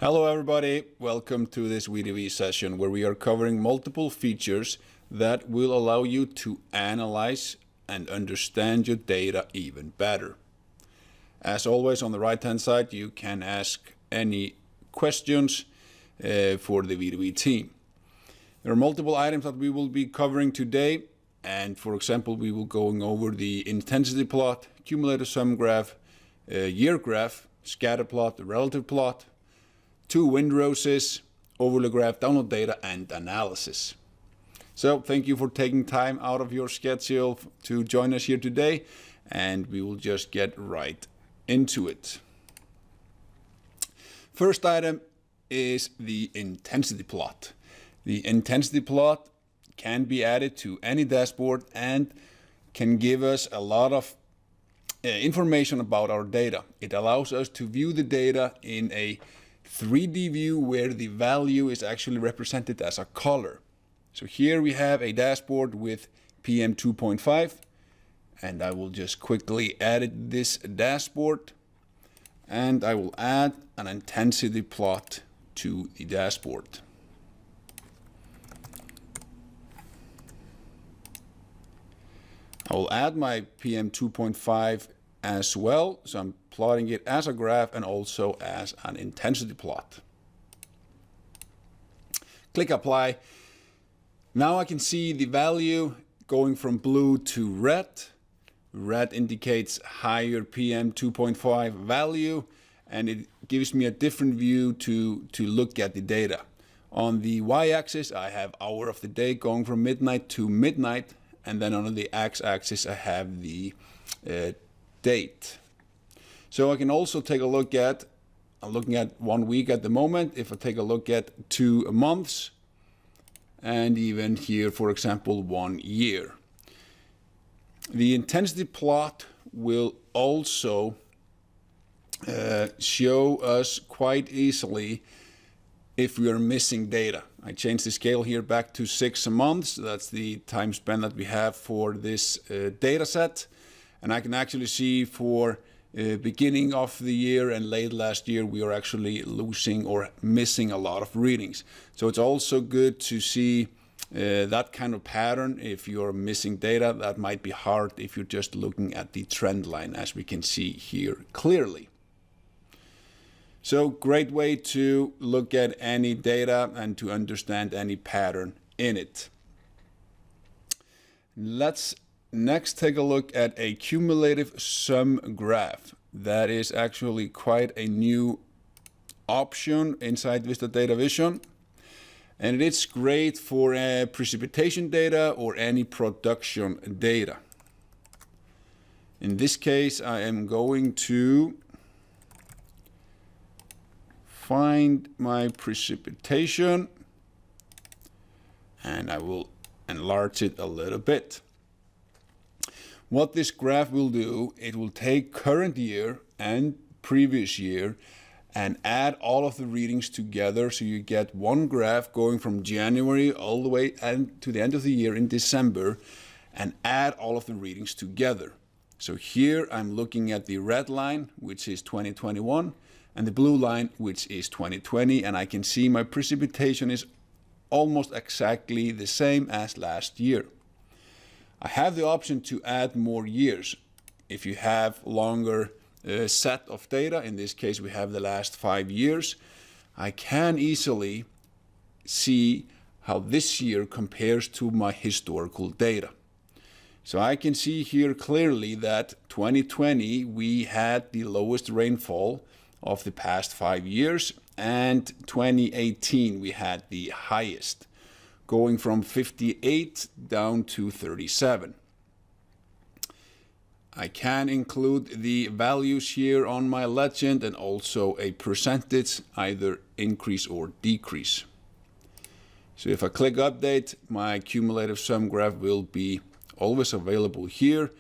Hello everybody, welcome to this VDV session where we are covering multiple features that will allow you to analyze and understand your data even better. As always, on the right hand side you can ask any questions for the VDV team. There are multiple items that we will be covering today, and for example we will going over the intensity plot, cumulative sum graph, year graph, scatter plot, the relative plot, 2 Windrowses, overlay graph, download data, and analysis. So thank you for taking time out of your schedule to join us here today, and we will just get right into it. First item is the intensity plot. The intensity plot can be added to any dashboard and can give us a lot of information about our data. It allows us to view the data in a 3D view where the value is actually represented as a color. So here we have a dashboard with PM 2.5, and I will just quickly edit this dashboard, and I will add an intensity plot to the dashboard. I will add my PM 2.5 as well, so I'm plotting it as a graph and also as an intensity plot. Click apply. Now I can see the value going from blue to red. Red indicates higher PM 2.5 value, and it gives me a different view to look at the data. On the y-axis I have hour of the day going from midnight to midnight, and then on the x-axis I have the date. So I can also take a look at, I'm looking at 1 week at the moment. If I take a look at 2 months, and even here, for example, 1 year. The intensity plot will also show us quite easily if we are missing data. I changed the scale here back to 6 months. That's the time span that we have for this data set. And I can actually see for beginning of the year and late last year we are actually losing or missing a lot of readings. So it's also good to see that kind of pattern. If you're missing data, that might be hard if you're just looking at the trend line, as we can see here clearly. So great way to look at any data and to understand any pattern in it. Let's next take a look at a cumulative sum graph. That is actually quite a new option inside Vista Data Vision, and it's great for precipitation data or any production data. In this case I am going to find my precipitation, and I will enlarge it a little bit. What this graph will do, it will take current year and previous year and add all of the readings together, so you get one graph going from January all the way to the end of the year in December, and add all of the readings together. So here I'm looking at the red line, which is 2021, and the blue line, which is 2020, and I can see my precipitation is almost exactly the same as last year. I have the option to add more years. If you have longer set of data, in this case we have the last 5 years, I can easily see how this year compares to my historical data. So I can see here clearly that 2020 we had the lowest rainfall of the past 5 years, and 2018 we had the highest, going from 58 down to 37. I can include the values here on my legend and also a percentage, either increase or decrease. So if I click update, my cumulative sum graph will be always available here.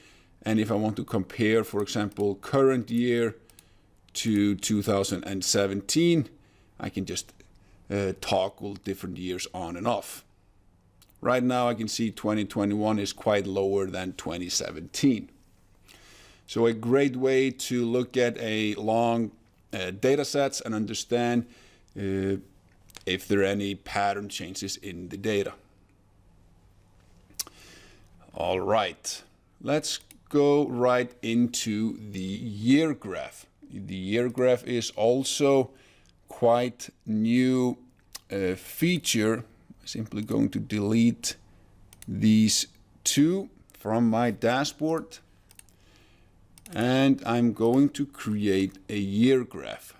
And if I want to compare, for example, current year to 2017, I can just toggle different years on and off. Right now I can see 2021 is quite lower than 2017. So a great way to look at a long data sets and understand if there are any pattern changes in the data. All right, let's go right into the year graph. The year graph is also quite new feature. I'm simply going to delete these two from my dashboard, and I'm going to create a year graph.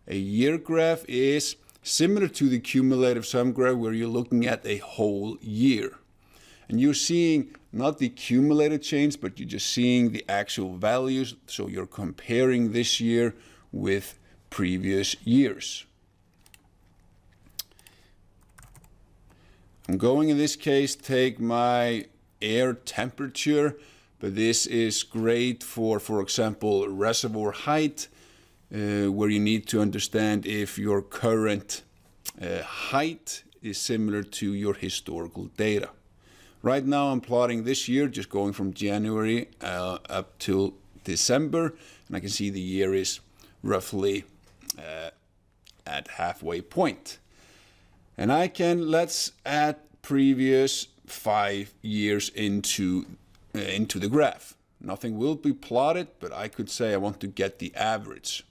A year graph is similar to the cumulative sum graph, where you're looking at a whole year. And you're seeing not the cumulative change, but you're just seeing the actual values. So you're comparing this year with previous years. I'm going, in this case, take my air temperature, but this is great for example, reservoir height, where you need to understand if your current height is similar to your historical data. Right now I'm plotting this year, just going from January up till December, and I can see the year is roughly at halfway point. And let's add previous 5 years into the graph. Nothing will be plotted, but I could say I want to get the average.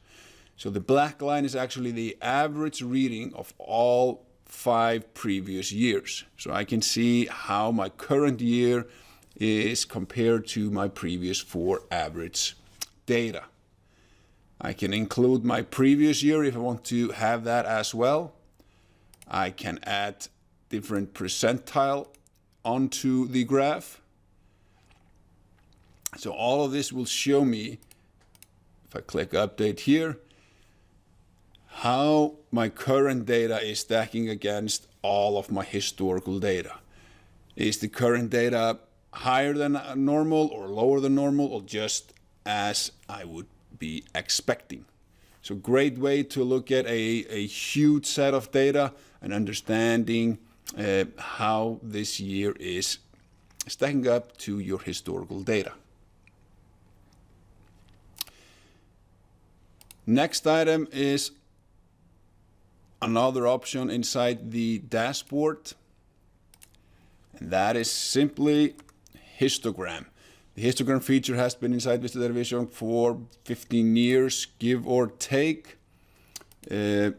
So the black line is actually the average reading of all 5 previous years. So I can see how my current year is compared to my previous 4 average data. I can include my previous year if I want to have that as well. I can add different percentile onto the graph. So all of this will show me, if I click update here, how my current data is stacking against all of my historical data. Is the current data higher than normal or lower than normal, or just as I would be expecting? So great way to look at a huge set of data and understanding how this year is stacking up to your historical data. Next item is another option inside the dashboard, and that is simply histogram. The histogram feature has been inside Vista Data Vision for 15 years, give or take. And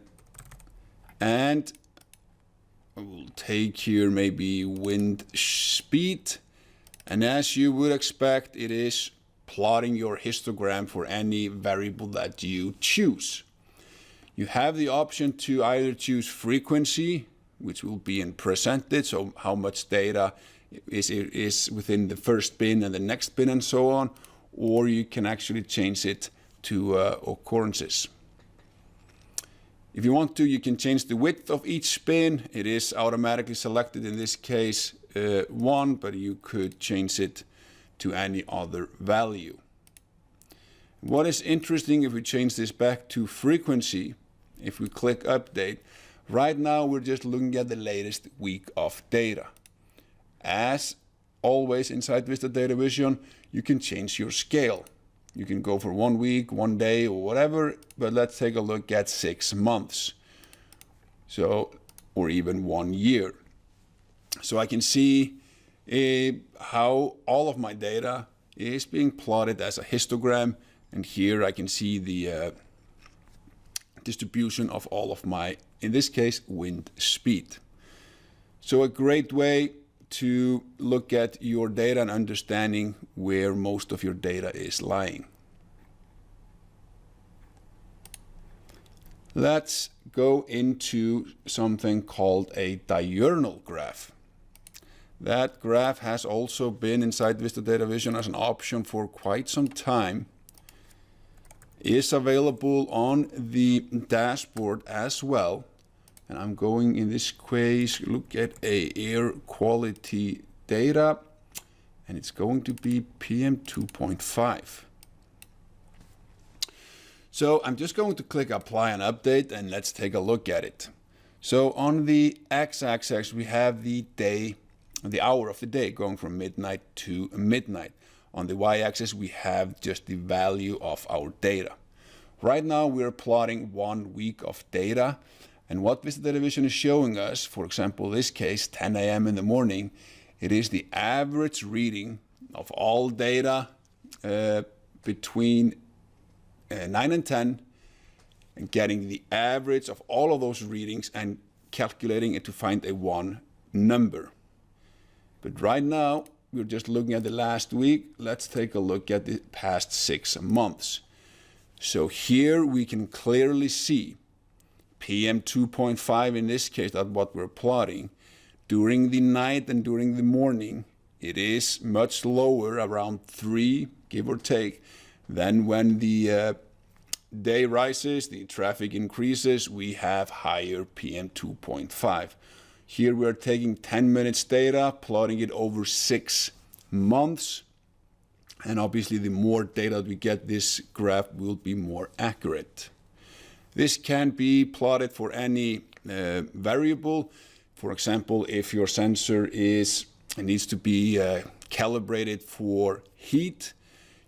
I will take here maybe wind speed. And as you would expect, it is plotting your histogram for any variable that you choose. You have the option to either choose frequency, which will be in percentage, so how much data is within the first bin and the next bin and so on, or you can actually change it to occurrences. If you want to, you can change the width of each bin. It is automatically selected, in this case 1, but you could change it to any other value. What is interesting, if we change this back to frequency, if we click update, right now we're just looking at the latest week of data. As always inside Vista Data Vision, you can change your scale. You can go for 1 week, 1 day, or whatever, but let's take a look at 6 months. So, or even 1 year. So I can see how all of my data is being plotted as a histogram, and here I can see the distribution of all of my, in this case, wind speed. So a great way to look at your data and understanding where most of your data is lying. Let's go into something called a diurnal graph. That graph has also been inside Vista Data Vision as an option for quite some time. Is available on the dashboard as well. And I'm going, in this case, look at air quality data, and it's going to be PM 2.5. So I'm just going to click apply and update, and let's take a look at it. So on the x-axis we have the day, the hour of the day, going from midnight to midnight. On the y-axis we have just the value of our data. Right now we're plotting 1 week of data, And what this data vision is showing us, for example, this case, 10 a.m. in the morning, it is the average reading of all data between 9 and 10, and getting the average of all of those readings and calculating it to find a one number. But right now, we're just looking at the last week. Let's take a look at the past 6 months. So here we can clearly see PM 2.5 in this case, that's what we're plotting. During the night and during the morning, it is much lower, around 3, give or take. Then when the day rises, the traffic increases, we have higher PM 2.5. Here we're taking 10 minutes data, plotting it over 6 months. And obviously the more data we get, this graph will be more accurate. This can be plotted for any variable. For example, if your sensor needs to be calibrated for heat,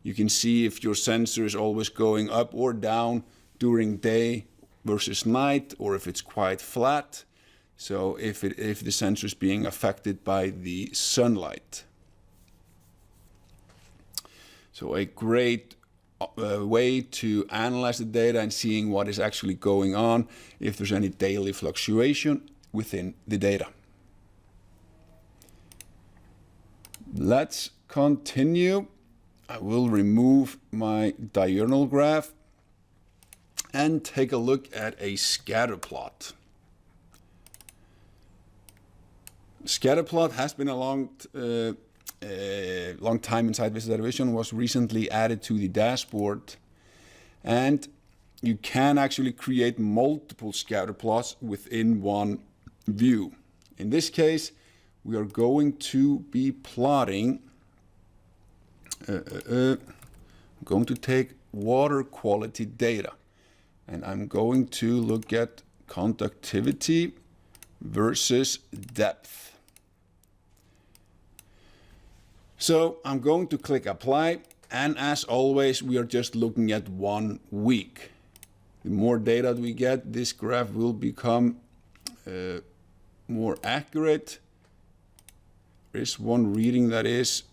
you can see if your sensor is always going up or down during day versus night, or if it's quite flat. So if the sensor is being affected by the sunlight. So a great way to analyze the data and seeing what is actually going on, if there's any daily fluctuation within the data. Let's continue. I will remove my diurnal graph and take a look at a scatter plot. Scatter plot has been a long time inside Visual Data Vision, was recently added to the dashboard, and you can actually create multiple scatter plots within one view. In this case, we are going to be plotting, I'm going to take water quality data, and I'm going to look at conductivity versus depth. So I'm going to click apply, and as always, we are just looking at 1 week. The more data we get, this graph will become more accurate. There is one reading that is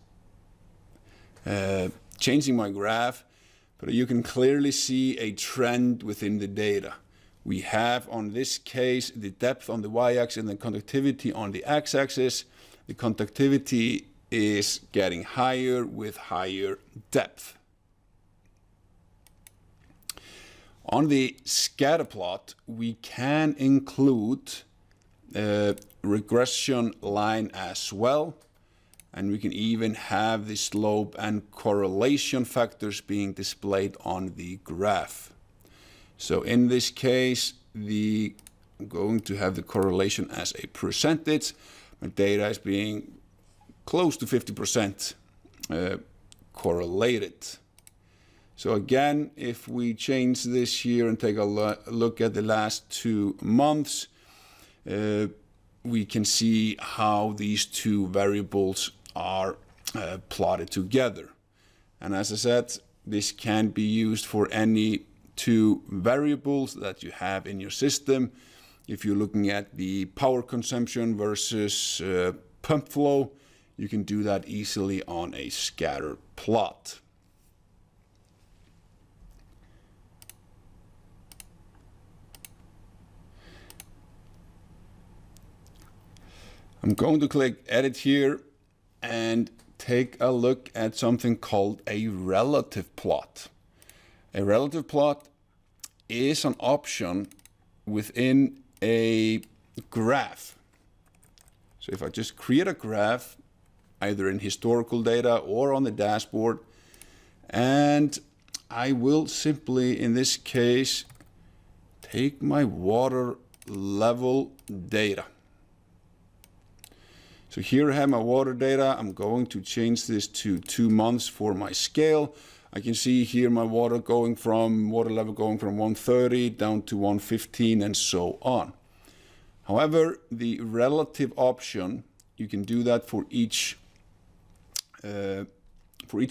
changing my graph, but you can clearly see a trend within the data. We have, on this case, the depth on the y-axis and the conductivity on the x-axis. The conductivity is getting higher with higher depth. On the scatter plot, we can include a regression line as well, and we can even have the slope and correlation factors being displayed on the graph. So in this case, I'm going to have the correlation as a percentage. My data is being close to 50% correlated. So again, if we change this here and take a look at the last 2 months, we can see how these two variables are plotted together. And as I said, this can be used for any 2 variables that you have in your system. If you're looking at the power consumption versus pump flow, you can do that easily on a scatter plot. I'm going to click edit here and take a look at something called a relative plot. A relative plot is an option within a graph. So if I just create a graph, either in historical data or on the dashboard, and I will simply, in this case, take my water level data. So here I have my water data. I'm going to change this to 2 months for my scale. I can see here my water level going from 130 down to 115 and so on. However, the relative option, you can do that for each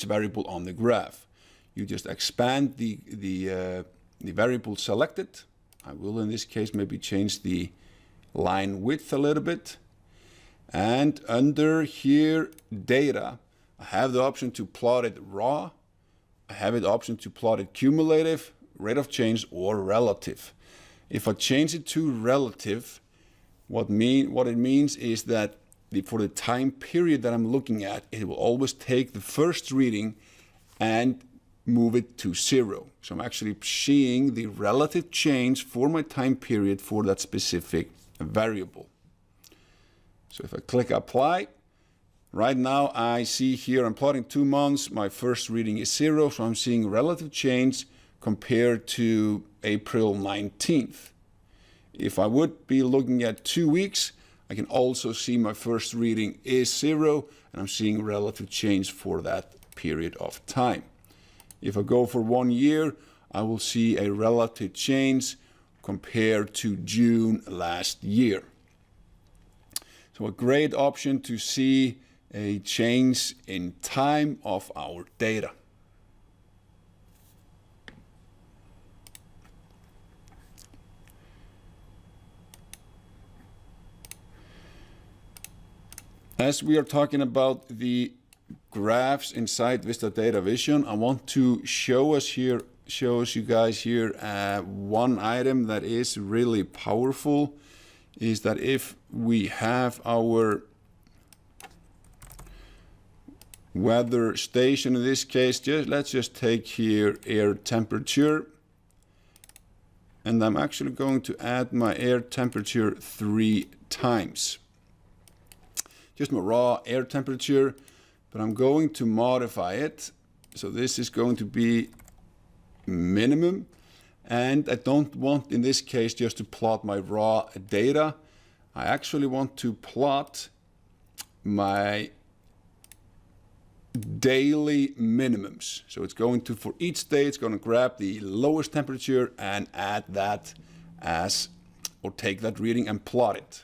variable on the graph. You just expand the variable selected I will in this case maybe change the line width a little bit. And under here, data, I have the option to plot it raw. I have the option to plot it cumulative, rate of change, or relative. If I change it to relative, what it means is that for the time period that I'm looking at, it will always take the first reading and move it to 0. So I'm actually seeing the relative change for my time period for that specific variable. So if I click apply, right now I see here I'm plotting 2 months. My first reading is 0, so I'm seeing relative change compared to April 19th. If I would be looking at 2 weeks, I can also see my first reading is 0, and I'm seeing relative change for that period of time. If I go for 1 year, I will see a relative change compared to June last year. So a great option to see a change in time of our data. As we are talking about the graphs inside Vista Data Vision, I want to show you guys here one item that is really powerful. Is that if we have our weather station, in this case, let's just take here air temperature, and I'm actually going to add my air temperature 3 times. Just my raw air temperature, but I'm going to modify it. So this is going to be minimum. And I don't want, in this case, just to plot my raw data. I actually want to plot my daily minimums. So it's going to, for each day, it's going to grab the lowest temperature and add that as, or take that reading and plot it.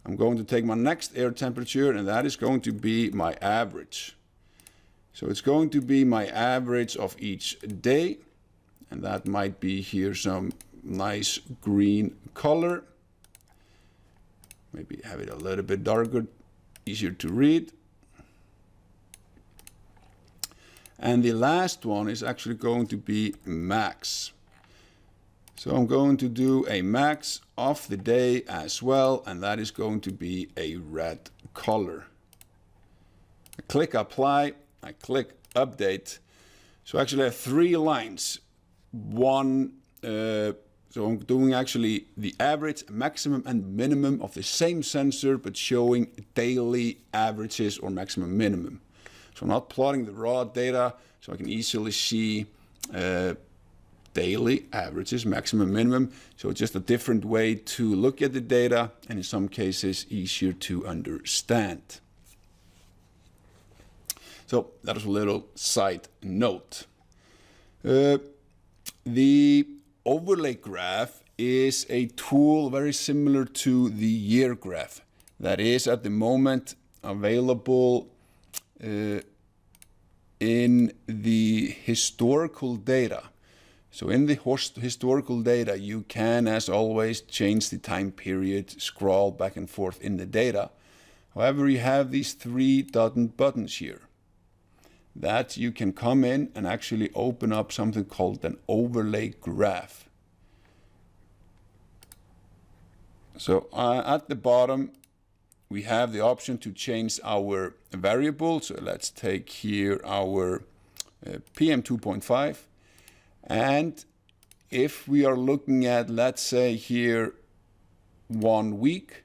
I'm going to take my next air temperature, and that is going to be my average. So it's going to be my average of each day. And that might be here some nice green color. Maybe have it a little bit darker, easier to read. And the last one is actually going to be max. So I'm going to do a max of the day as well, and that is going to be a red color. I click apply, I click update. So actually I have 3 lines. So I'm doing actually the average, maximum, and minimum of the same sensor, but showing daily averages or maximum minimum. So I'm not plotting the raw data, so I can easily see daily averages, maximum, minimum. So it's just a different way to look at the data, and in some cases easier to understand. So that was a little side note. The overlay graph is a tool very similar to the year graph that is at the moment available in the historical data. So in the historical data, you can, as always, change the time period, scroll back and forth in the data. However, you have these 3 dotted buttons here that you can come in and actually open up something called an overlay graph. So at the bottom, we have the option to change our variable. So let's take here our PM 2.5. And if we are looking at, let's say here, 1 week,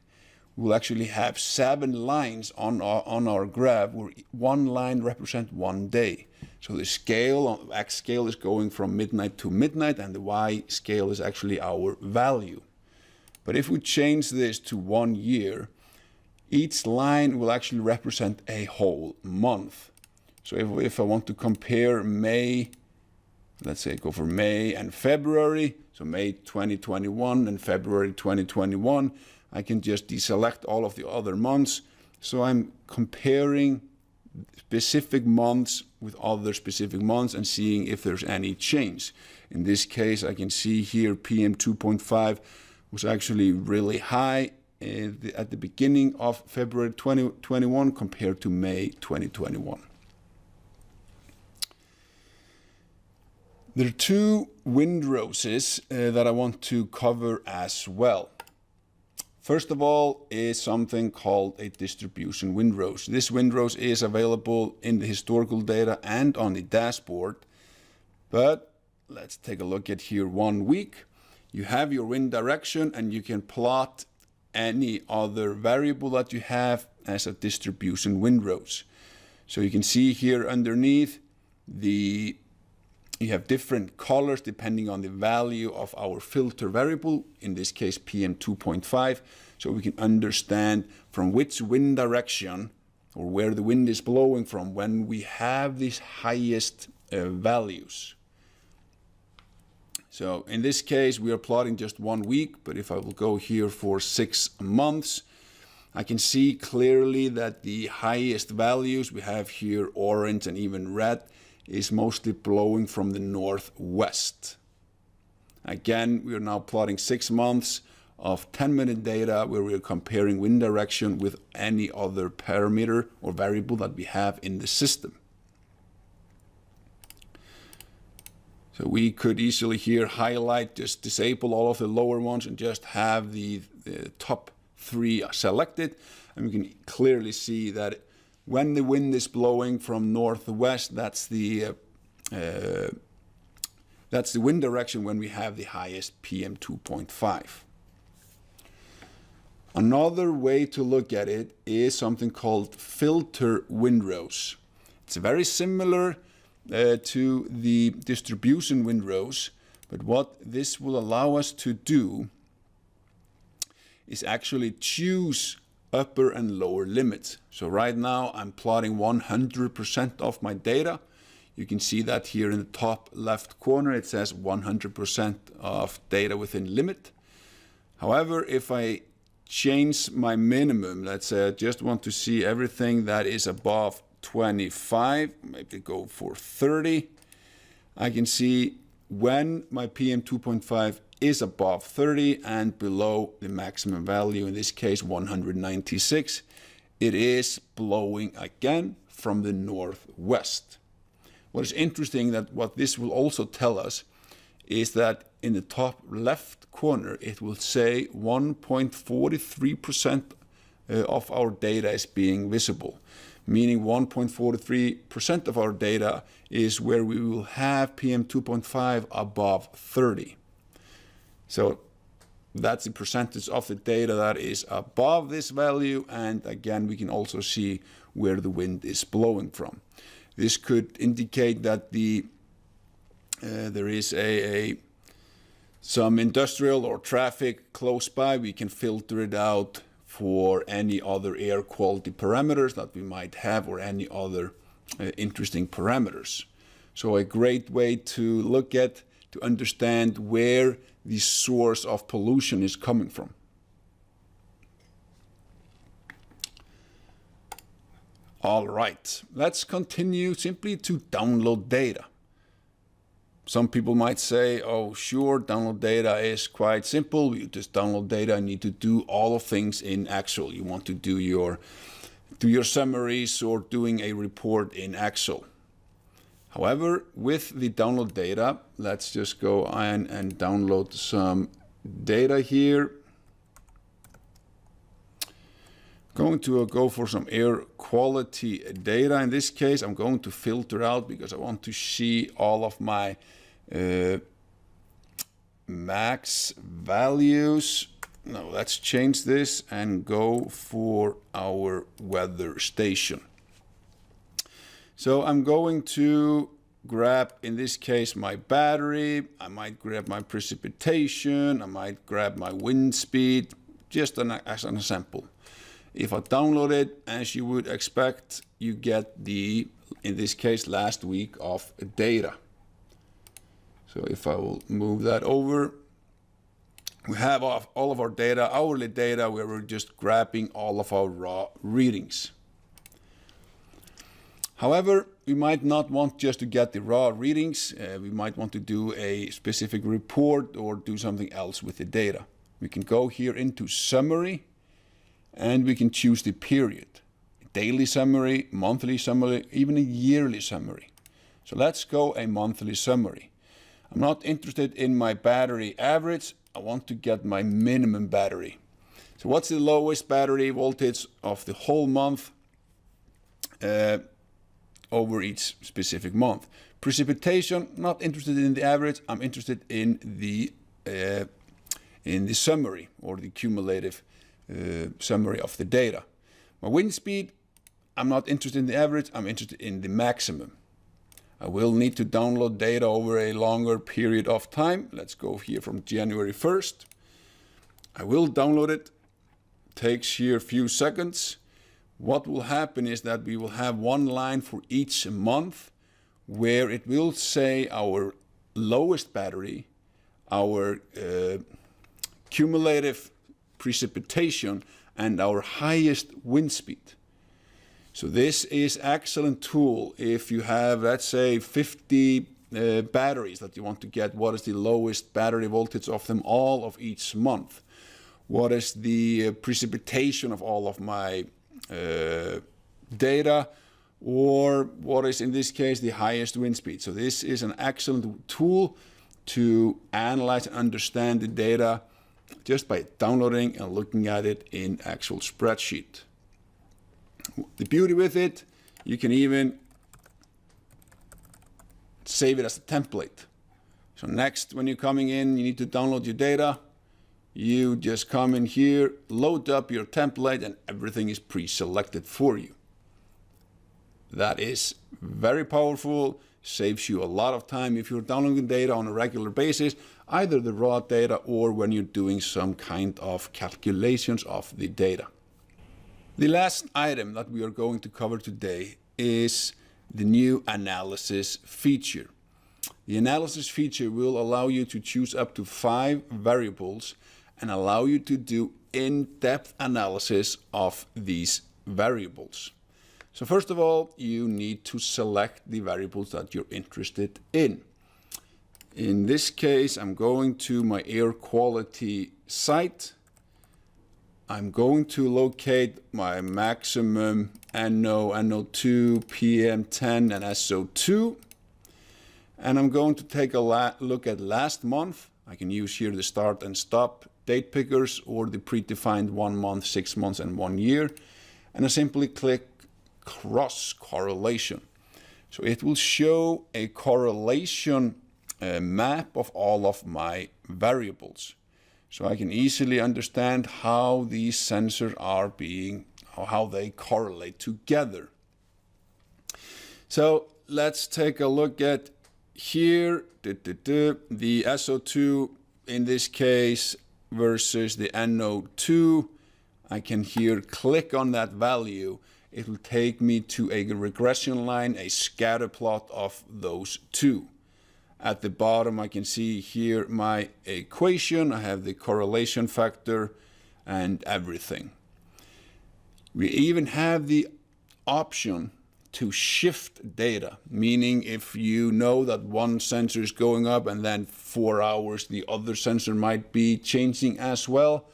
we'll actually have 7 lines on our graph where 1 line represents 1 day. So the scale, X scale is going from midnight to midnight, and the Y scale is actually our value. But if we change this to 1 year, each line will actually represent a whole month. So if I want to compare May, let's say go for May and February, so May 2021 and February 2021, I can just deselect all of the other months. So I'm comparing specific months with other specific months and seeing if there's any change. In this case, I can see here PM 2.5 was actually really high at the beginning of February 2021 compared to May 2021. There are two Windrowses that I want to cover as well. First of all is something called a distribution Windrows. This Windrows is available in the historical data and on the dashboard. But let's take a look at here 1 week. You have your wind direction and you can plot any other variable that you have as a distribution Windrows. So you can see here underneath you have different colors depending on the value of our filter variable, in this case PM 2.5, so we can understand from which wind direction or where the wind is blowing from when we have these highest values. So in this case we are plotting just 1 week, but if I will go here for 6 months, I can see clearly that the highest values we have here, orange and even red, is mostly blowing from the northwest. Again, we are now plotting 6 months of 10-minute data where we are comparing wind direction with any other parameter or variable that we have in the system. So we could easily here highlight, just disable all of the lower ones and just have the top 3 selected. And we can clearly see that when the wind is blowing from northwest, that's the wind direction when we have the highest PM 2.5. Another way to look at it is something called filter Windrows. It's very similar to the distribution Windrows, but what this will allow us to do is actually choose upper and lower limits. So right now I'm plotting 100% of my data. You can see that here in the top left corner it says 100% of data within limit. However, if I change my minimum, let's say I just want to see everything that is above 25, maybe go for 30, I can see when my PM 2.5 is above 30 and below the maximum value, in this case 196, it is blowing again from the northwest. What is interesting that what this will also tell us is that in the top left corner it will say 1.43% of our data is being visible, meaning 1.43% of our data is where we will have PM 2.5 above 30. So that's the percentage of the data that is above this value, and again we can also see where the wind is blowing from. This could indicate that there is some industrial or traffic close by. We can filter it out for any other air quality parameters that we might have or any other interesting parameters. So a great way to look at, to understand where the source of pollution is coming from. All right, let's continue simply to download data. Some people might say, oh sure, download data is quite simple. You just download data and need to do all of things in Excel. You want to do your summaries or doing a report in Excel. However, with the download data, let's just go on and download some data here. Going to go for some air quality data. In this case, I'm going to filter out because I want to see all of my max values. Now let's change this and go for our weather station. So I'm going to grab, in this case, my battery. I might grab my precipitation. I might grab my wind speed, just as an example. If I download it, as you would expect, you get the, in this case, last week of data. So if I will move that over, we have all of our data, hourly data, where we're just grabbing all of our raw readings. However, we might not want just to get the raw readings. We might want to do a specific report or do something else with the data. We can go here into summary and we can choose the period. Daily summary, monthly summary, even a yearly summary. So let's go a monthly summary. I'm not interested in my battery average. I want to get my minimum battery. So what's the lowest battery voltage of the whole month over each specific month? Precipitation, not interested in the average. I'm interested in the summary or the cumulative summary of the data. My wind speed, I'm not interested in the average. I'm interested in the maximum. I will need to download data over a longer period of time. Let's go here from January 1st. I will download it. Takes here a few seconds. What will happen is that we will have one line for each month where it will say our lowest battery, our cumulative precipitation, and our highest wind speed. So this is an excellent tool if you have, let's say, 50 batteries that you want to get. What is the lowest battery voltage of them all of each month? What is the precipitation of all of my data? Or what is, in this case, the highest wind speed? So this is an excellent tool to analyze and understand the data just by downloading and looking at it in actual spreadsheet. The beauty with it, you can even save it as a template. So next, when you're coming in, you need to download your data. You just come in here, load up your template, and everything is pre-selected for you. That is very powerful, saves you a lot of time if you're downloading data on a regular basis, either the raw data or when you're doing some kind of calculations of the data. The last item that we are going to cover today is the new analysis feature. The analysis feature will allow you to choose up to 5 variables and allow you to do in-depth analysis of these variables. So first of all, you need to select the variables that you're interested in. In this case, I'm going to my air quality site. I'm going to locate my maximum NO, NO2, PM10, and SO2. And I'm going to take a look at last month. I can use here the start and stop date pickers or the predefined 1 month, 6 months, and 1 year. And I simply click cross correlation. So it will show a correlation map of all of my variables. So I can easily understand how these sensors are being, or how they correlate together. So let's take a look at here, the SO2 in this case versus the NO2. I can here click on that value. It will take me to a regression line, a scatter plot of those two. At the bottom, I can see here my equation. I have the correlation factor and everything. We even have the option to shift data, meaning if you know that one sensor is going up and then 4 hours the other sensor might be changing as well,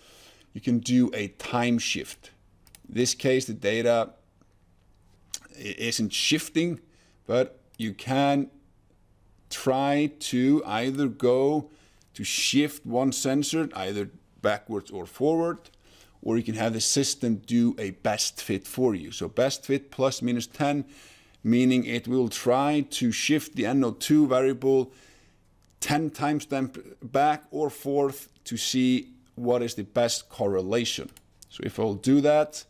you can do a time shift. In this case, the data isn't shifting, but you can try to either go to shift one sensor either backwards or forward, or you can have the system do a best fit for you. So best fit plus minus 10, meaning it will try to shift the NO2 variable 10 timestamp back or forth to see what is the best correlation. So if I'll do that,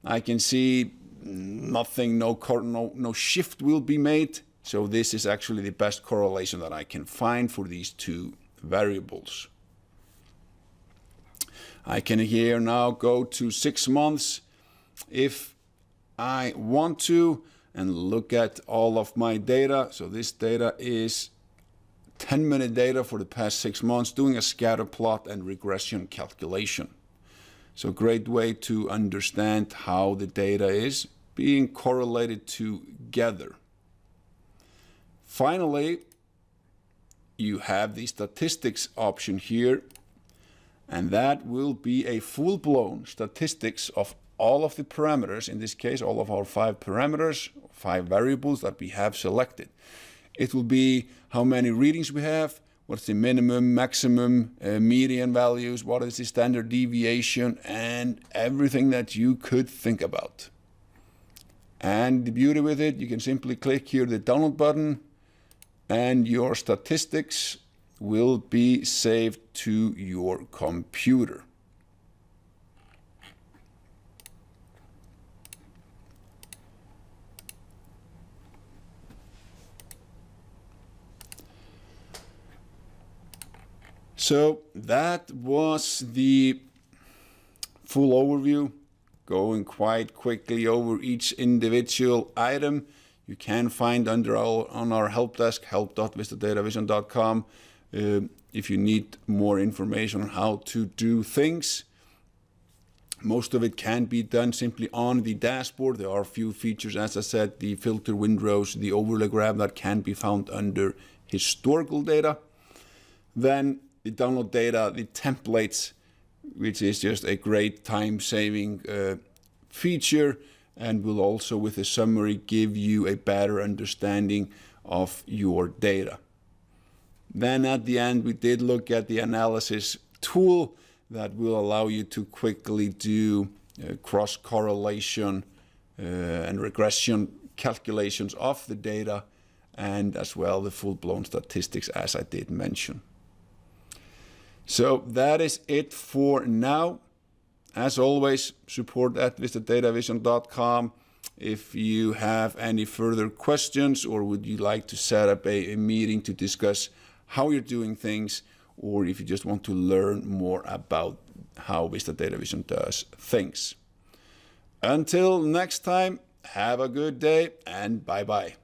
I can see nothing, no shift will be made. So this is actually the best correlation that I can find for these two variables. I can here now go to 6 months if I want to and look at all of my data. So this data is 10-minute data for the past 6 months, doing a scatter plot and regression calculation. So great way to understand how the data is being correlated together. Finally, you have the statistics option here, and that will be a full-blown statistics of all of the parameters, in this case all of our 5 parameters, 5 variables that we have selected. It will be how many readings we have, what's the minimum, maximum, median values, what is the standard deviation, and everything that you could think about. And the beauty with it, you can simply click here the download button, and your statistics will be saved to your computer. So that was the full overview, going quite quickly over each individual item. You can find on our help desk, help.vistadatavision.com, if you need more information on how to do things. Most of it can be done simply on the dashboard. There are a few features, as I said, the filter Windrows, the overlay graph that can be found under historical data. Then the download data, the templates, which is just a great time-saving feature, and will also, with a summary, give you a better understanding of your data. Then at the end, we did look at the analysis tool that will allow you to quickly do cross-correlation and regression calculations of the data, and as well the full-blown statistics, as I did mention. So that is it for now. As always, support at vistadatavision.com. If you have any further questions, or would you like to set up a meeting to discuss how you're doing things, or if you just want to learn more about how Vista Data Vision does things. Until next time, have a good day and bye-bye.